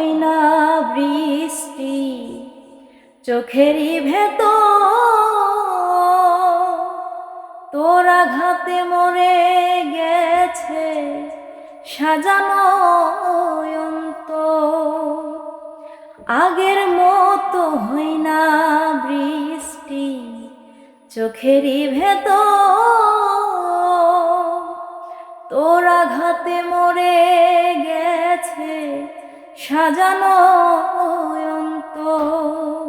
হই না বৃষ্টি চোখেরই ভেতর, তোর আঘাতে মরে গেছে সাজানো অন্তর। আগের মতো হই না বৃষ্টি চোখেরই ভেতর, তোর আঘাতে মরে গেছে সাজানো অন্তর।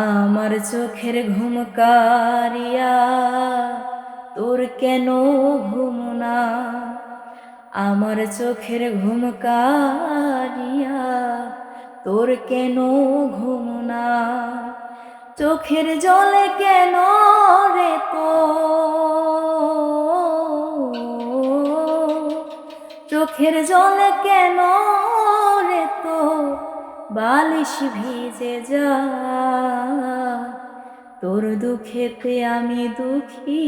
আমার চোখের ঘুম কারিয়া তোর কেন ঘুম না? আমার চোখের ঘুম কারিয়া তোর কেন ঘুম না? চোখের জলে কেন রে তো, চোখের জলে কেন রে তো বালিশ ভিজে যা? তোর দুঃখেতে আমি দুঃখী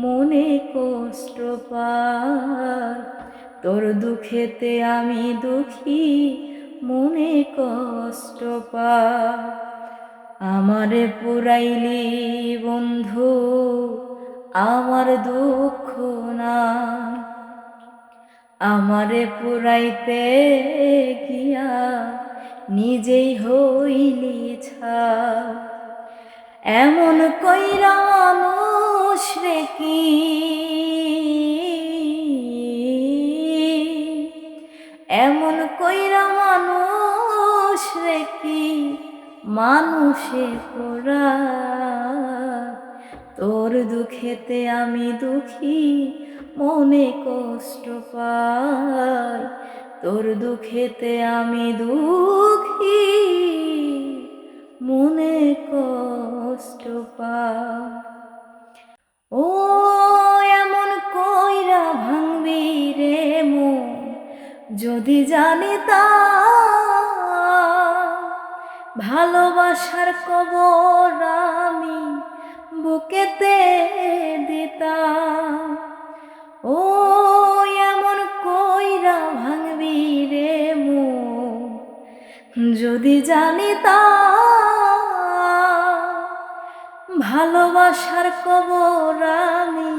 মনে কষ্ট পাই, তোর দুঃখেতে আমি দুঃখী মনে কষ্ট পাই। আমারে পুরাইলি বন্ধু আমার দুঃখ না, আমারে পুরাইতে গিয়া নিজেই হইলি ছাই। এমন কইরা মানুষ রে কি, এমন কইরা মানুষ রে কি মানুষে পোড়ায়। তোর দুঃখেতে আমি দুঃখী মনে কষ্ট পাই, তোর দুঃখেতে আমি দুঃখী মনে কষ্ট পাই। ও এমন কইরা ভাঙবি রে মন যদি জানিতাম, ভালোবাসার কবর আমি বুকেতে দিতাম। ও এমন কইরা ভাঙবি রে মন যদি জানিতাম, ভালোবাসার কবর আমি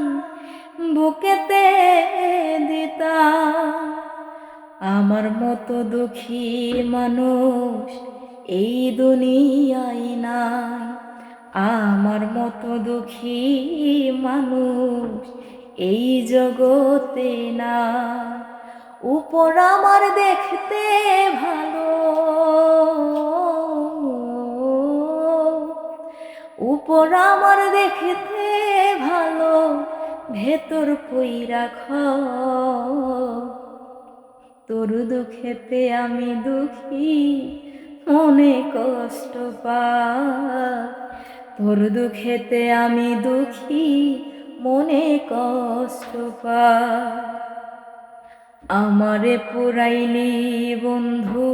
বুকেতে দিতাম। আমার মতো দুঃখী মানুষ এই দুনিয়ায় নাই, আমার মতো দুঃখী মানুষ এই জগতে না। উপর আমার দেখতে ভালো, উপর আমার দেখতে ভালো, ভেতর পইরা খাও। তোর দুঃখেতে আমি দুঃখী মনে কষ্ট পাই, তোর দুঃখেতে আমি দুঃখী মনে কষ্ট পাই। আমারে পুরাইলি বন্ধু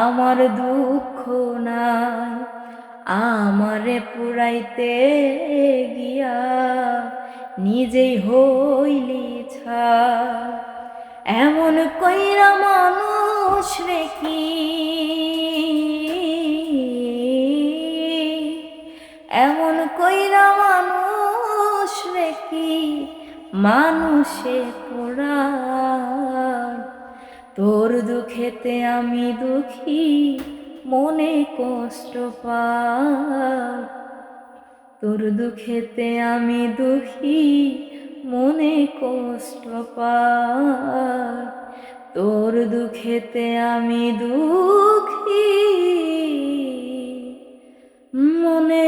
আমার দুঃখ নাই, আমারে পুরাইতে গিয়া নিজেই হইলি ছাই। এমন কইরা মানুষ রে কি, এমন কইরা মানুষ রে কি মানুষে পোড়ায়। তোর দুঃখেতে আমি দুঃখী মনে কষ্ট পাই, তোর দুঃখেতে আমি দুঃখী মনে কষ্ট পাই, তোর দুঃখেতে আমি দুঃখী মনে